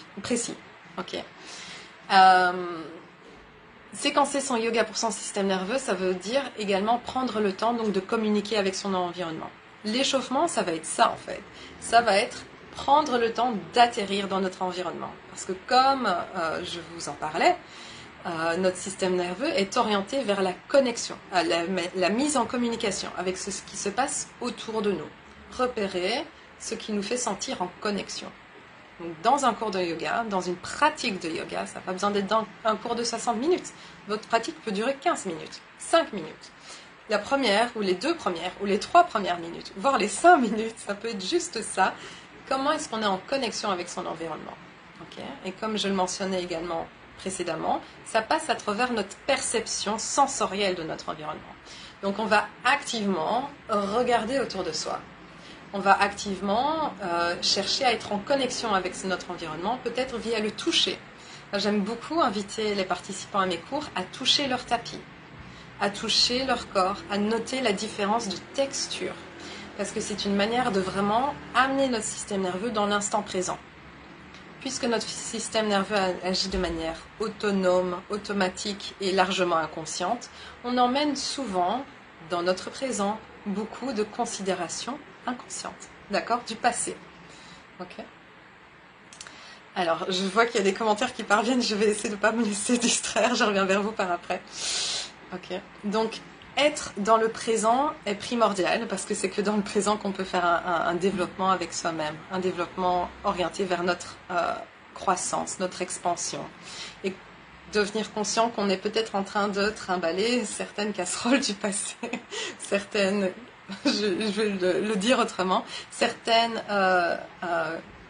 Speaker 1: Ok. Séquencer son yoga pour son système nerveux, ça veut dire également prendre le temps donc de communiquer avec son environnement. L'échauffement, ça va être ça en fait. Ça va être prendre le temps d'atterrir dans notre environnement. Parce que comme je vous en parlais, notre système nerveux est orienté vers la connexion, la mise en communication avec ce qui se passe autour de nous. Repérer ce qui nous fait sentir en connexion. Donc, dans un cours de yoga, dans une pratique de yoga, ça n'a pas besoin d'être dans un cours de 60 minutes. Votre pratique peut durer 15 minutes, 5 minutes. La première, ou les 2 premières, ou les 3 premières minutes, voire les 5 minutes, ça peut être juste ça. Comment est-ce qu'on est en connexion avec son environnement? Okay. Et comme je le mentionnais également précédemment, ça passe à travers notre perception sensorielle de notre environnement. Donc on va activement regarder autour de soi. On va activement chercher à être en connexion avec notre environnement, peut-être via le toucher. J'aime beaucoup inviter les participants à mes cours à toucher leur tapis, à toucher leur corps, à noter la différence de texture. Parce que c'est une manière de vraiment amener notre système nerveux dans l'instant présent. Puisque notre système nerveux agit de manière autonome, automatique et largement inconsciente, on emmène souvent, dans notre présent, beaucoup de considérations inconscientes, d'accord, du passé. Ok. Alors, je vois qu'il y a des commentaires qui parviennent, je vais essayer de ne pas me laisser distraire, je reviens vers vous par après. Ok. Donc, être dans le présent est primordial, parce que c'est que dans le présent qu'on peut faire un développement avec soi-même, un développement orienté vers notre croissance, notre expansion. Et devenir conscient qu'on est peut-être en train de trimballer certaines casseroles du passé, certaines, je vais le dire autrement, certaines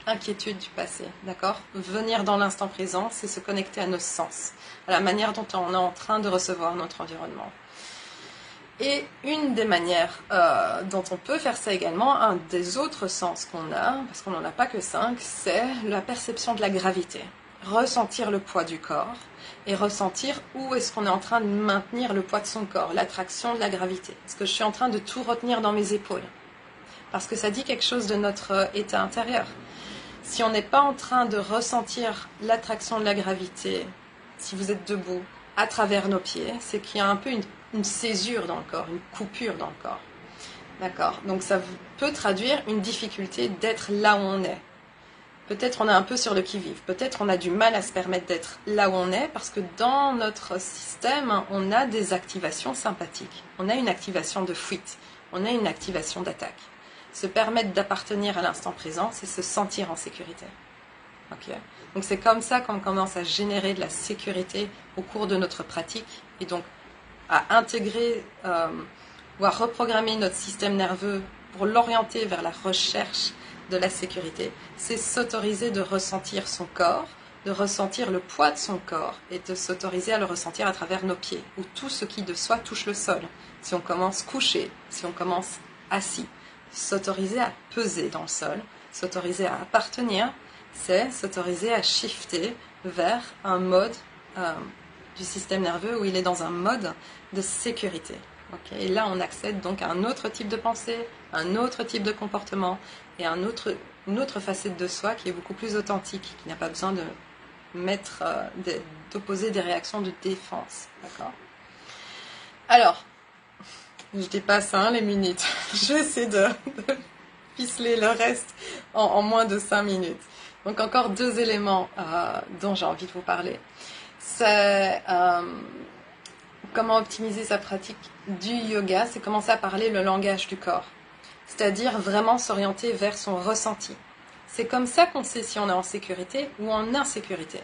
Speaker 1: inquiétudes du passé, d'accord? Venir dans l'instant présent, c'est se connecter à nos sens, à la manière dont on est en train de recevoir notre environnement. Et une des manières dont on peut faire ça également, un des autres sens qu'on a, parce qu'on n'en a pas que 5, c'est la perception de la gravité. Ressentir le poids du corps et ressentir où est-ce qu'on est en train de maintenir le poids de son corps, l'attraction de la gravité. Est-ce que je suis en train de tout retenir dans mes épaules? Parce que ça dit quelque chose de notre état intérieur. Si on n'est pas en train de ressentir l'attraction de la gravité, si vous êtes debout, à travers nos pieds, c'est qu'il y a un peu une césure dans le corps, une coupure dans le corps. D'accord? Donc ça peut traduire une difficulté d'être là où on est. Peut-être on est un peu sur le qui-vive. Peut-être on a du mal à se permettre d'être là où on est parce que dans notre système, on a des activations sympathiques. On a une activation de fuite. On a une activation d'attaque. Se permettre d'appartenir à l'instant présent, c'est se sentir en sécurité. Okay. Donc c'est comme ça qu'on commence à générer de la sécurité au cours de notre pratique et donc à intégrer ou à reprogrammer notre système nerveux pour l'orienter vers la recherche de la sécurité, c'est s'autoriser de ressentir son corps, de ressentir le poids de son corps et de s'autoriser à le ressentir à travers nos pieds, où tout ce qui de soi touche le sol. Si on commence couché, si on commence assis, s'autoriser à peser dans le sol, s'autoriser à appartenir, c'est s'autoriser à shifter vers un mode du système nerveux où il est dans un mode de sécurité. Okay, et là, on accède donc à un autre type de pensée, un autre type de comportement et une autre facette de soi qui est beaucoup plus authentique, qui n'a pas besoin d'opposer des réactions de défense. D'accord ? Alors, je dépasse les minutes. Je vais essayer de ficeler le reste en moins de 5 minutes. Donc encore 2 éléments dont j'ai envie de vous parler. C'est comment optimiser sa pratique du yoga, c'est commencer à parler le langage du corps. C'est-à-dire vraiment s'orienter vers son ressenti. C'est comme ça qu'on sait si on est en sécurité ou en insécurité.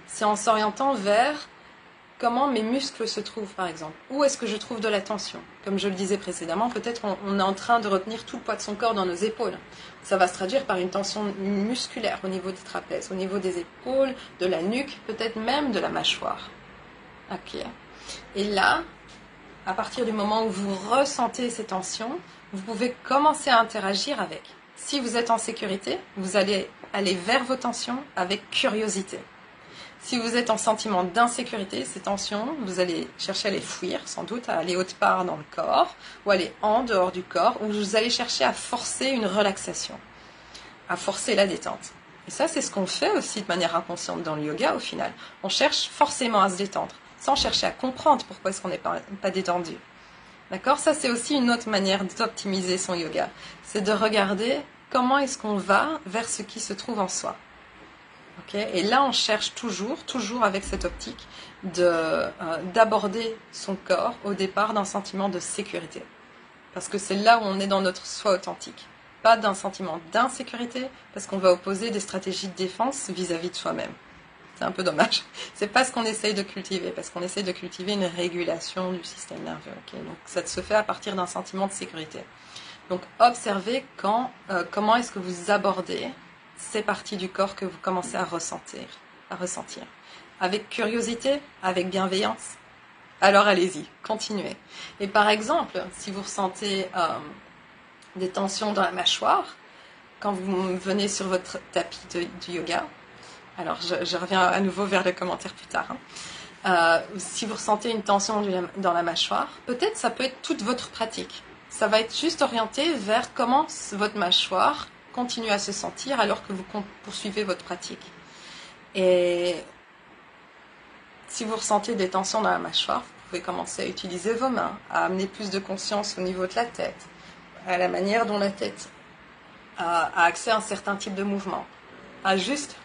Speaker 1: C'est en s'orientant vers comment mes muscles se trouvent, par exemple. Où est-ce que je trouve de la tension ? Comme je le disais précédemment, peut-être on est en train de retenir tout le poids de son corps dans nos épaules. Ça va se traduire par une tension musculaire au niveau des trapèzes, au niveau des épaules, de la nuque, peut-être même de la mâchoire. Ok. Et là, à partir du moment où vous ressentez ces tensions, vous pouvez commencer à interagir avec. Si vous êtes en sécurité, vous allez aller vers vos tensions avec curiosité. Si vous êtes en sentiment d'insécurité, ces tensions, vous allez chercher à les fuir, sans doute, à aller autre part dans le corps, ou aller en dehors du corps, ou vous allez chercher à forcer une relaxation, à forcer la détente. Et ça, c'est ce qu'on fait aussi de manière inconsciente dans le yoga, au final. On cherche forcément à se détendre, sans chercher à comprendre pourquoi est-ce qu'on n'est pas détendu. D'accord ? Ça, c'est aussi une autre manière d'optimiser son yoga. C'est de regarder comment est-ce qu'on va vers ce qui se trouve en soi. Okay, et là, on cherche toujours avec cette optique d'aborder son corps au départ d'un sentiment de sécurité. Parce que c'est là où on est dans notre soi authentique. Pas d'un sentiment d'insécurité, parce qu'on va opposer des stratégies de défense vis-à-vis de soi-même. C'est un peu dommage. C'est pas ce qu'on essaye de cultiver, parce qu'on essaye de cultiver une régulation du système nerveux. Okay, donc ça se fait à partir d'un sentiment de sécurité. Donc observez comment est-ce que vous abordez ces parties du corps que vous commencez à ressentir. Avec curiosité, avec bienveillance. Alors allez-y, continuez. Et par exemple, si vous ressentez des tensions dans la mâchoire, quand vous venez sur votre tapis du yoga, alors je reviens à nouveau vers le commentaire plus tard, si vous ressentez une tension dans la mâchoire, peut-être ça peut être toute votre pratique. Ça va être juste orienté vers comment votre mâchoire continue à se sentir alors que vous poursuivez votre pratique. Et si vous ressentez des tensions dans la mâchoire, vous pouvez commencer à utiliser vos mains, à amener plus de conscience au niveau de la tête, à la manière dont la tête a accès à un certain type de mouvement, à juste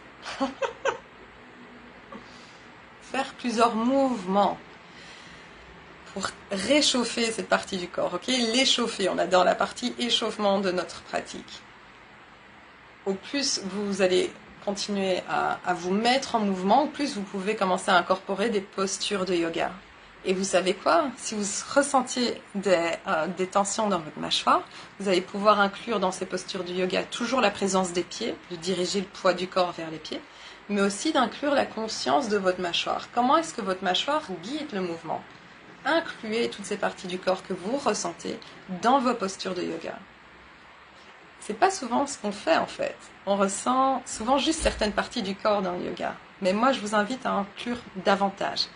Speaker 1: faire plusieurs mouvements pour réchauffer cette partie du corps, ok ? L'échauffer, on est dans la partie échauffement de notre pratique. Au plus vous allez continuer à vous mettre en mouvement, au plus vous pouvez commencer à incorporer des postures de yoga. Et vous savez quoi ? Si vous ressentiez des tensions dans votre mâchoire, vous allez pouvoir inclure dans ces postures du yoga toujours la présence des pieds, de diriger le poids du corps vers les pieds, mais aussi d'inclure la conscience de votre mâchoire. Comment est-ce que votre mâchoire guide le mouvement ? Incluez toutes ces parties du corps que vous ressentez dans vos postures de yoga. C'est pas souvent ce qu'on fait en fait. On ressent souvent juste certaines parties du corps dans le yoga. Mais moi, je vous invite à inclure davantage.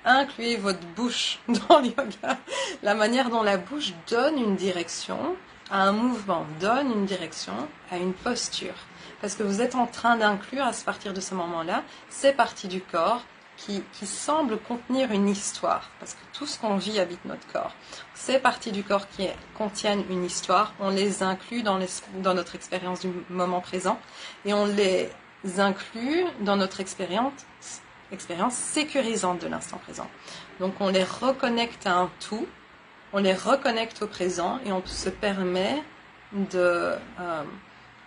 Speaker 1: Incluez votre bouche dans le yoga. La manière dont la bouche donne une direction à un mouvement, donne une direction à une posture. Parce que vous êtes en train d'inclure, à partir de ce moment-là, ces parties du corps qui semblent contenir une histoire. Parce que tout ce qu'on vit habite notre corps. Ces parties du corps qui contiennent une histoire, on les inclut dans notre expérience du moment présent et on les inclut dans notre expérience sécurisante de l'instant présent. Donc on les reconnecte à un tout, on les reconnecte au présent et on se permet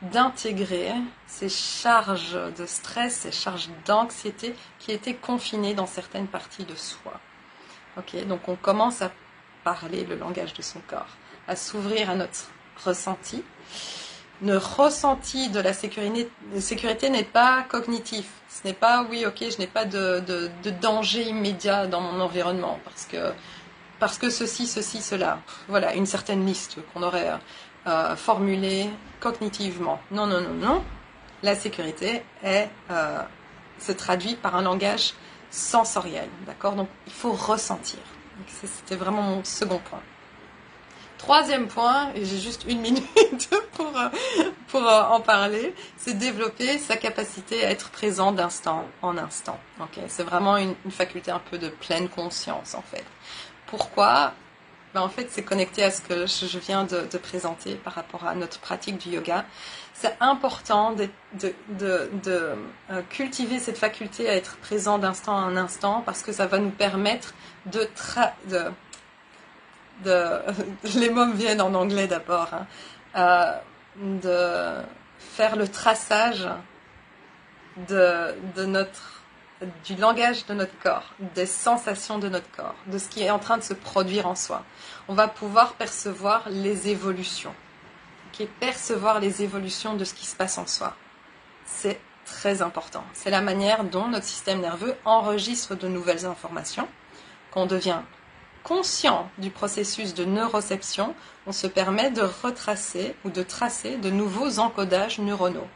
Speaker 1: d'intégrer ces charges de stress, ces charges d'anxiété qui étaient confinées dans certaines parties de soi. Okay, donc on commence à parler le langage de son corps, à s'ouvrir à notre ressenti Le ressenti de la sécurité n'est pas cognitif. Ce n'est pas, oui, ok, je n'ai pas de danger immédiat dans mon environnement parce que ceci, cela. Voilà, une certaine liste qu'on aurait formulée cognitivement. Non, non, non, non. La sécurité se traduit par un langage sensoriel, d'accord? Donc, il faut ressentir. C'était vraiment mon second point. Troisième point, et j'ai juste 1 minute pour en parler, c'est développer sa capacité à être présent d'instant en instant. Okay, c'est vraiment une faculté un peu de pleine conscience, en fait. Pourquoi? Ben, en fait, c'est connecté à ce que je viens de présenter par rapport à notre pratique du yoga. C'est important de cultiver cette faculté à être présent d'instant en instant parce que ça va nous permettre les mots me viennent en anglais d'abord, hein, de faire le traçage du langage de notre corps, des sensations de notre corps, de ce qui est en train de se produire en soi. On va pouvoir percevoir les évolutions, percevoir les évolutions de ce qui se passe en soi. C'est très important. C'est la manière dont notre système nerveux enregistre de nouvelles informations, qu'on devient conscient du processus de neuroception, on se permet de retracer ou de tracer de nouveaux encodages neuronaux.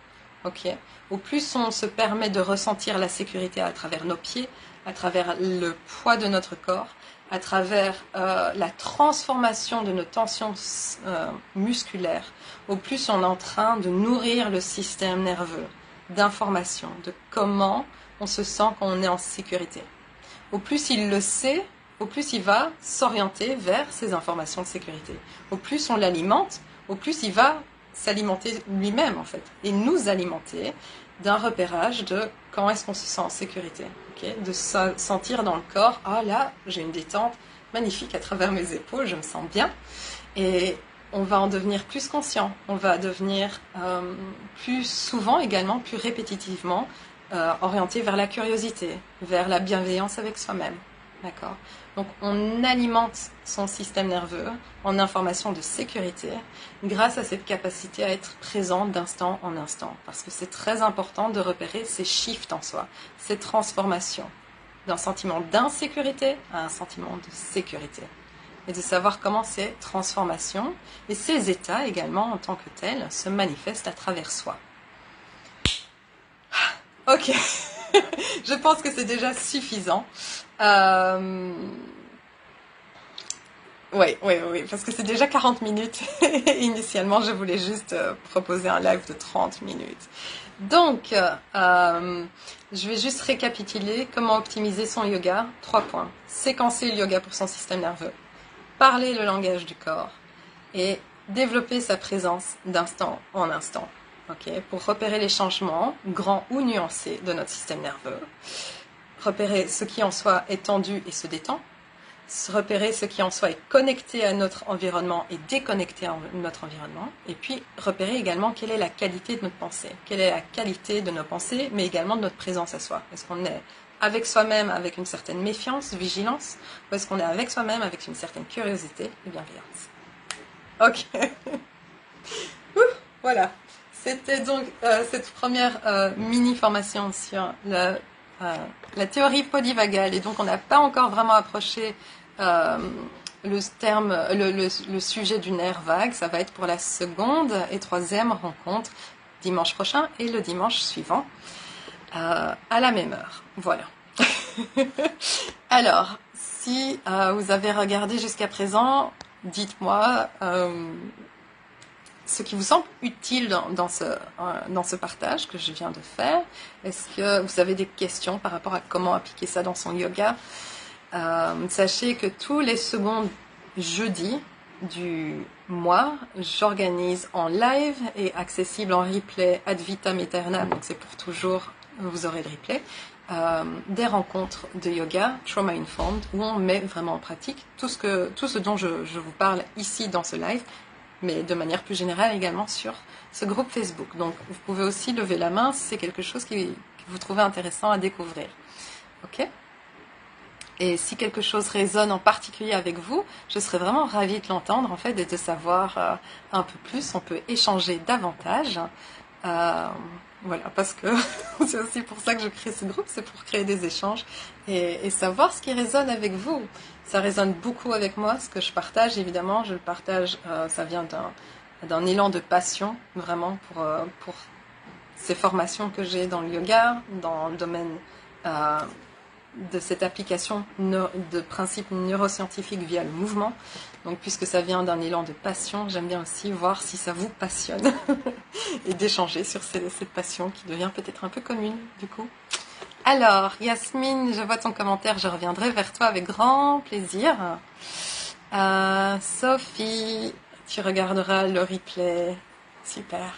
Speaker 1: Okay. Au plus on se permet de ressentir la sécurité à travers nos pieds, à travers le poids de notre corps, à travers la transformation de nos tensions musculaires, au plus on est en train de nourrir le système nerveux d'informations, de comment on se sent quand on est en sécurité. Au plus il le sait, au plus il va s'orienter vers ces informations de sécurité. Au plus on l'alimente, au plus il va s'alimenter lui-même en fait, et nous alimenter d'un repérage de quand est-ce qu'on se sent en sécurité, okay? De sentir dans le corps, ah là, j'ai une détente magnifique à travers mes épaules, je me sens bien, et on va en devenir plus conscient, on va devenir plus souvent également, plus répétitivement orienté vers la curiosité, vers la bienveillance avec soi-même. D'accord. Donc on alimente son système nerveux en informations de sécurité grâce à cette capacité à être présent d'instant en instant. Parce que c'est très important de repérer ces shifts en soi, ces transformations d'un sentiment d'insécurité à un sentiment de sécurité. Et de savoir comment ces transformations et ces états également en tant que tels se manifestent à travers soi. Ok, je pense que c'est déjà suffisant. Oui, parce que c'est déjà 40 minutes. Initialement, je voulais juste proposer un live de 30 minutes. Donc, je vais juste récapituler comment optimiser son yoga. 3 points. Séquencer le yoga pour son système nerveux. Parler le langage du corps. Et développer sa présence d'instant en instant. Okay, pour repérer les changements, grands ou nuancés, de notre système nerveux. Repérer ce qui en soi est tendu et se détend. Repérer ce qui en soi est connecté à notre environnement et déconnecté à notre environnement. Et puis repérer également quelle est la qualité de notre pensée. Quelle est la qualité de nos pensées, mais également de notre présence à soi. Est-ce qu'on est avec soi-même avec une certaine méfiance, vigilance, ou est-ce qu'on est avec soi-même avec une certaine curiosité et bienveillance. Ok. Voilà. C'était donc cette première mini-formation sur la théorie polyvagale. Et donc, on n'a pas encore vraiment approché le sujet du nerf vague. Ça va être pour la seconde et troisième rencontre dimanche prochain et le dimanche suivant à la même heure. Voilà. Alors, si vous avez regardé jusqu'à présent, dites-moi ce qui vous semble utile dans ce partage que je viens de faire. Est-ce que vous avez des questions par rapport à comment appliquer ça dans son yoga? Sachez que tous les secondes jeudis du mois, j'organise en live et accessible en replay ad vitam aeternam, donc c'est pour toujours, vous aurez le replay, des rencontres de yoga trauma informed où on met vraiment en pratique tout ce dont je vous parle ici dans ce live, mais de manière plus générale également sur ce groupe Facebook. Donc vous pouvez aussi lever la main si c'est quelque chose que vous trouvez intéressant à découvrir. Ok ? Et si quelque chose résonne en particulier avec vous, je serais vraiment ravie de l'entendre en fait et de savoir un peu plus. On peut échanger davantage. Voilà, parce que c'est aussi pour ça que je crée ce groupe, c'est pour créer des échanges et savoir ce qui résonne avec vous. Ça résonne beaucoup avec moi, ce que je partage évidemment. Je le partage, ça vient d'un élan de passion vraiment pour ces formations que j'ai dans le yoga, dans le domaine de cette application de principes neuroscientifiques via le mouvement. Donc puisque ça vient d'un élan de passion, j'aime bien aussi voir si ça vous passionne et d'échanger sur cette passion qui devient peut-être un peu commune du coup. Alors Yasmine, je vois ton commentaire, je reviendrai vers toi avec grand plaisir. Sophie, tu regarderas le replay, super.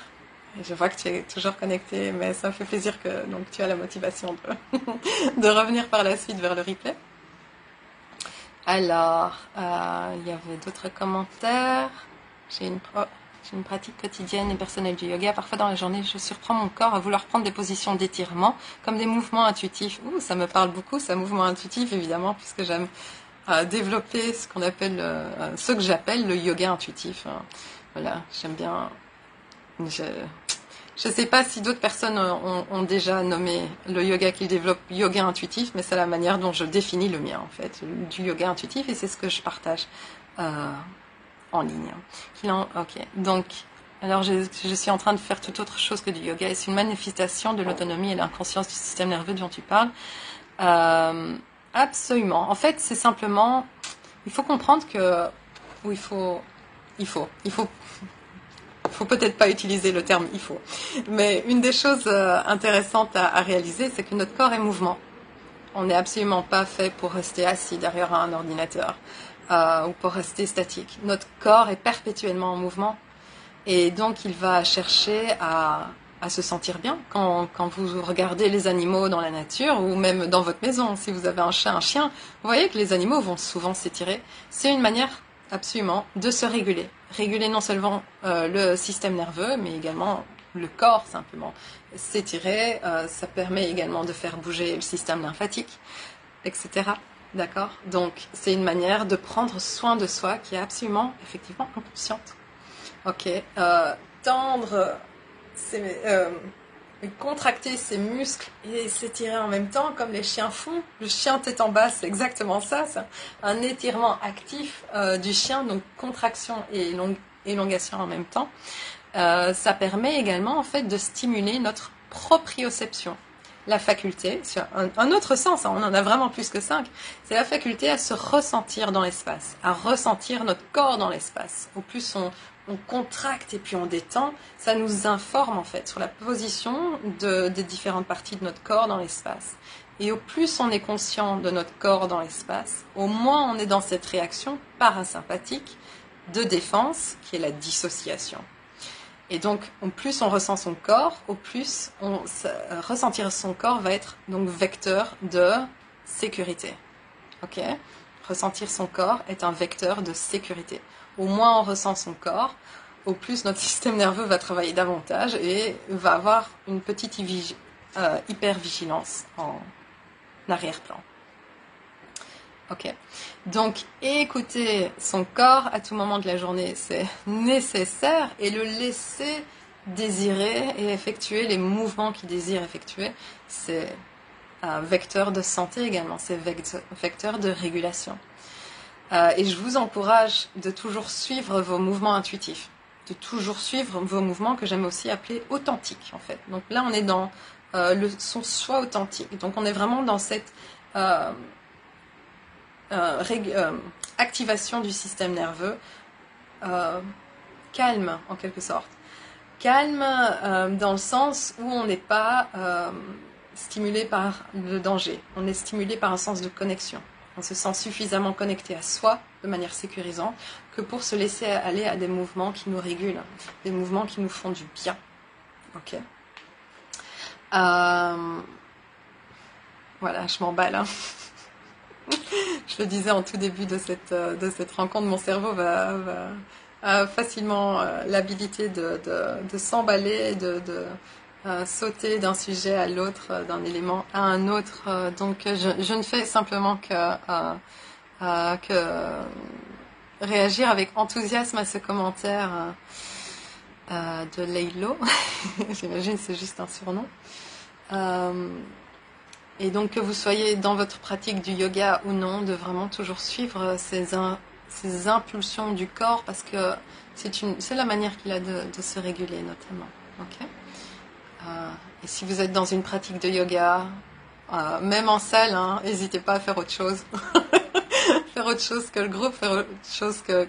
Speaker 1: Je vois que tu es toujours connectée, mais ça me fait plaisir que donc, tu as la motivation de revenir par la suite vers le replay. Alors, il y avait d'autres commentaires. J'ai une pratique quotidienne et personnelle du yoga. Parfois dans la journée, je surprends mon corps à vouloir prendre des positions d'étirement, comme des mouvements intuitifs. Ouh, ça me parle beaucoup, ça, mouvement intuitif, évidemment, puisque j'aime développer ce qu'on appelle, ce que j'appelle le yoga intuitif. Voilà, j'aime bien... Je ne sais pas si d'autres personnes ont déjà nommé le yoga qu'ils développent yoga intuitif, mais c'est la manière dont je définis le mien, en fait, du yoga intuitif, et c'est ce que je partage en ligne. Ok, donc, alors je suis en train de faire toute autre chose que du yoga, et c'est une manifestation de l'autonomie et l'inconscience du système nerveux dont tu parles. Absolument. En fait, c'est simplement, il faut comprendre que, ou il faut peut-être pas utiliser le terme il faut. Mais une des choses intéressantes à réaliser, c'est que notre corps est mouvement. On n'est absolument pas fait pour rester assis derrière un ordinateur ou pour rester statique. Notre corps est perpétuellement en mouvement et donc il va chercher à se sentir bien. Quand vous regardez les animaux dans la nature ou même dans votre maison, si vous avez un chat, un chien, vous voyez que les animaux vont souvent s'étirer. C'est une manière absolument de se réguler. Réguler non seulement le système nerveux, mais également le corps simplement. S'étirer, ça permet également de faire bouger le système lymphatique, etc. D'accord? Donc, c'est une manière de prendre soin de soi qui est absolument, effectivement, inconsciente. Ok. Tendre, contracter ses muscles et s'étirer en même temps, comme les chiens font. Le chien tête en bas, c'est exactement ça. C'est un étirement actif du chien, donc contraction et élongation en même temps. Ça permet également en fait de stimuler notre proprioception. La faculté, sur un autre sens, on en a vraiment plus que 5, c'est la faculté à se ressentir dans l'espace, à ressentir notre corps dans l'espace. Au plus on contracte et puis on détend, ça nous informe en fait sur la position des différentes parties de notre corps dans l'espace. Et au plus on est conscient de notre corps dans l'espace, au moins on est dans cette réaction parasympathique de défense qui est la dissociation. Et donc, au plus on ressent son corps, au plus ressentir son corps va être donc vecteur de sécurité. Ok ? Ressentir son corps est un vecteur de sécurité. Au moins on ressent son corps, au plus notre système nerveux va travailler davantage et va avoir une petite hypervigilance en arrière-plan. Ok. Donc, écouter son corps à tout moment de la journée, c'est nécessaire, et le laisser désirer et effectuer les mouvements qu'il désire effectuer, c'est un vecteur de santé également, c'est vecteur de régulation. Et je vous encourage de toujours suivre vos mouvements intuitifs, de toujours suivre vos mouvements que j'aime aussi appeler authentiques en fait. Donc là, on est dans son soi authentique. Donc on est vraiment dans cette activation du système nerveux, calme en quelque sorte. Calme dans le sens où on n'est pas stimulé par le danger, on est stimulé par un sens de connexion. On se sent suffisamment connecté à soi de manière sécurisante que pour se laisser aller à des mouvements qui nous régulent, des mouvements qui nous font du bien. Ok. Voilà, je m'emballe. Hein. Je le disais en tout début de cette rencontre, mon cerveau a facilement l'habilité de s'emballer, sauter d'un sujet à l'autre, d'un élément à un autre. Donc je ne fais simplement que réagir avec enthousiasme à ce commentaire de Leilo. J'imagine que c'est juste un surnom. Et donc que vous soyez dans votre pratique du yoga ou non, de vraiment toujours suivre ces impulsions du corps, parce que c'est la manière qu'il a de se réguler notamment. Okay. Et si vous êtes dans une pratique de yoga, même en salle, n'hésitez pas à faire autre chose. Faire autre chose que le groupe, faire autre chose que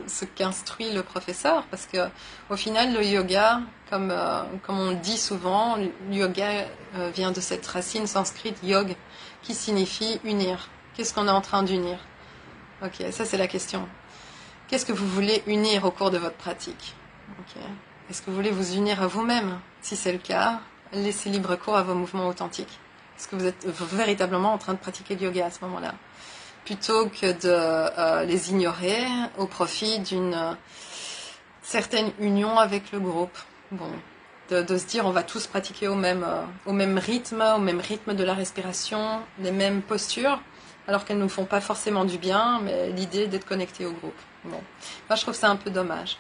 Speaker 1: ce qu'instruit le professeur, parce que au final le yoga, comme on le dit souvent, le yoga vient de cette racine sanscrite yog, qui signifie unir. Qu'est-ce qu'on est en train d'unir? Ok, ça c'est la question. Qu'est-ce que vous voulez unir au cours de votre pratique? Okay. Est-ce que vous voulez vous unir à vous-même? Si c'est le cas, laissez libre cours à vos mouvements authentiques. Est-ce que vous êtes véritablement en train de pratiquer le yoga à ce moment-là, plutôt que de les ignorer au profit d'une certaine union avec le groupe? Bon, de se dire on va tous pratiquer au même rythme de la respiration, les mêmes postures, alors qu'elles ne nous font pas forcément du bien, mais l'idée d'être connecté au groupe. Bon, moi je trouve ça un peu dommage.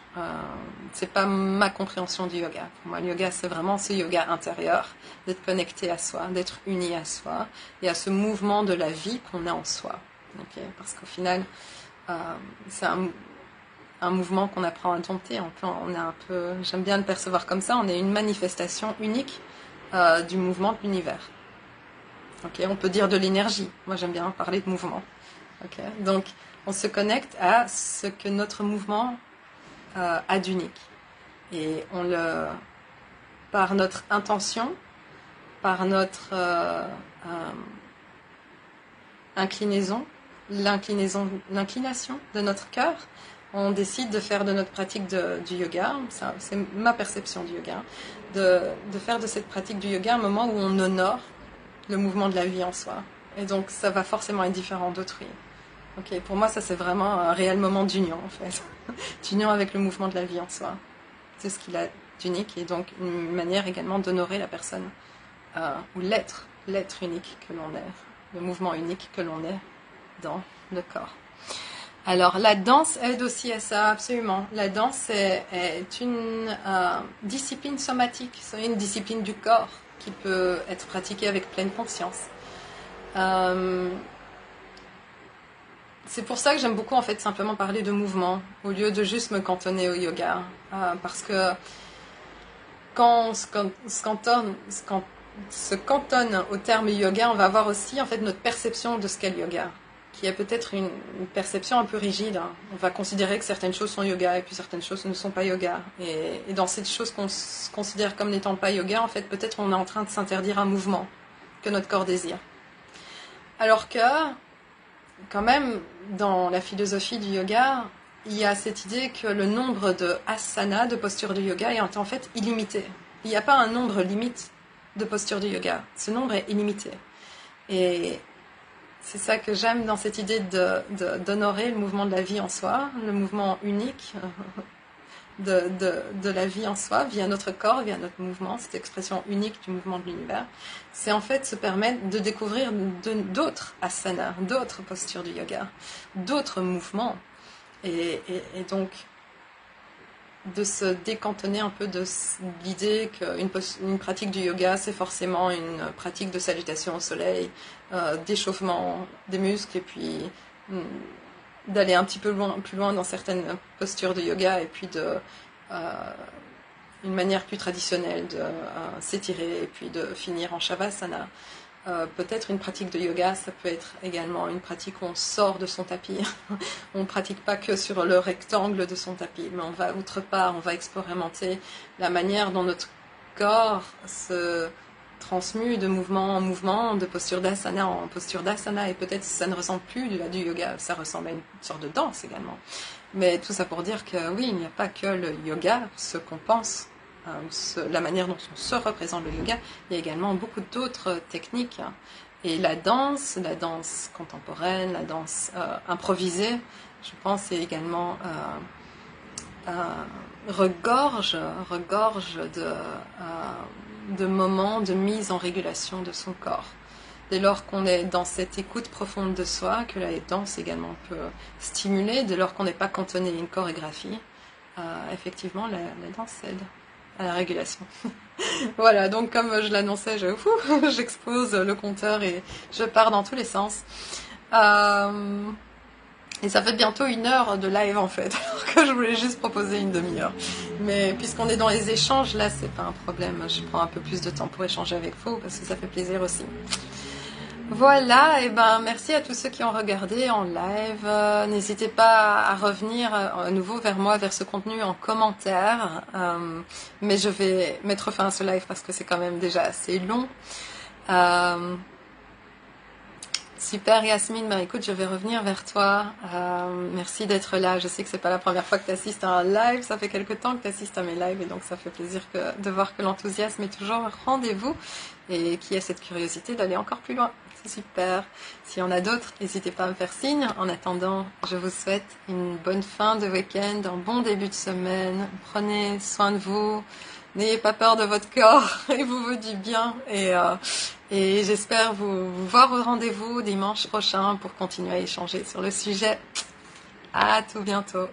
Speaker 1: C'est pas ma compréhension du yoga. Pour moi, le yoga, c'est vraiment ce yoga intérieur, d'être connecté à soi, d'être uni à soi et à ce mouvement de la vie qu'on a en soi. Okay, parce qu'au final, c'est un mouvement qu'on apprend à dompter. J'aime bien le percevoir comme ça. On est une manifestation unique du mouvement de l'univers. Okay, on peut dire de l'énergie. Moi, j'aime bien parler de mouvement. Okay, donc, on se connecte à ce que notre mouvement a d'unique. Et par notre intention, par notre inclination de notre cœur, on décide de faire de notre pratique du yoga, c'est ma perception du yoga, de faire de cette pratique du yoga un moment où on honore le mouvement de la vie en soi. Et donc ça va forcément être différent d'autrui. Okay, pour moi, ça c'est vraiment un réel moment d'union en fait, d'union avec le mouvement de la vie en soi. C'est ce qu'il a d'unique et donc une manière également d'honorer la personne ou l'être unique que l'on est, le mouvement unique que l'on est dans le corps. Alors la danse aide aussi à ça, absolument. La danse est une discipline somatique, c'est une discipline du corps qui peut être pratiquée avec pleine conscience. C'est pour ça que j'aime beaucoup en fait simplement parler de mouvement au lieu de juste me cantonner au yoga, parce que quand on se cantonne au terme yoga, on va avoir aussi en fait notre perception de ce qu'est le yoga, qui est peut-être une perception un peu rigide. On va considérer que certaines choses sont yoga et puis certaines choses ne sont pas yoga. Et dans ces choses qu'on considère comme n'étant pas yoga, en fait, peut-être on est en train de s'interdire un mouvement que notre corps désire. Alors que, quand même, dans la philosophie du yoga, il y a cette idée que le nombre de asanas, de postures du yoga, est en fait illimité. Il n'y a pas un nombre limite de postures du yoga. Ce nombre est illimité. Et c'est ça que j'aime dans cette idée d'honorer le mouvement de la vie en soi, le mouvement unique de la vie en soi, via notre corps, via notre mouvement, cette expression unique du mouvement de l'univers. C'est en fait se permettre de découvrir d'autres asanas, d'autres postures du yoga, d'autres mouvements. Et donc, de se décantonner un peu de l'idée qu'une pratique du yoga, c'est forcément une pratique de salutation au soleil, d'échauffement des muscles, et puis d'aller un petit peu plus loin dans certaines postures de yoga, et puis une manière plus traditionnelle de s'étirer, et puis de finir en shavasana. Peut-être une pratique de yoga, ça peut être également une pratique où on sort de son tapis. On ne pratique pas que sur le rectangle de son tapis, mais on va autre part, on va expérimenter la manière dont notre corps se transmue de mouvement en mouvement, de posture d'asana en posture d'asana, et peut-être ça ne ressemble plus à du yoga, ça ressemble à une sorte de danse également. Mais tout ça pour dire que oui, il n'y a pas que le yoga, ce qu'on pense, la manière dont on se représente le yoga, il y a également beaucoup d'autres techniques. Et la danse contemporaine, la danse improvisée, je pense, est également regorge de moments de mise en régulation de son corps. Dès lors qu'on est dans cette écoute profonde de soi, que la danse également peut stimuler, dès lors qu'on n'est pas cantonné à une chorégraphie, effectivement, la danse aide à la régulation. Voilà, donc comme je l'annonçais, j'expose le compteur et je pars dans tous les sens. Et ça fait bientôt 1 heure de live en fait, alors que je voulais juste proposer une demi-heure. Mais puisqu'on est dans les échanges, là c'est pas un problème, je prends un peu plus de temps pour échanger avec vous, parce que ça fait plaisir aussi. Voilà, et ben merci à tous ceux qui ont regardé en live. N'hésitez pas à revenir à nouveau vers moi, vers ce contenu en commentaire. Mais je vais mettre fin à ce live parce que c'est quand même déjà assez long. Super Yasmine, bah écoute, je vais revenir vers toi. Merci d'être là. Je sais que c'est pas la première fois que tu assistes à un live, ça fait quelque temps que tu assistes à mes lives et donc ça fait plaisir de voir que l'enthousiasme est toujours au rendez-vous et qu'il y a cette curiosité d'aller encore plus loin. C'est super. S'il y en a d'autres, n'hésitez pas à me faire signe. En attendant, je vous souhaite une bonne fin de week-end, un bon début de semaine. Prenez soin de vous. N'ayez pas peur de votre corps, il vous dit bien. Et j'espère vous voir au rendez-vous dimanche prochain pour continuer à échanger sur le sujet. À tout bientôt.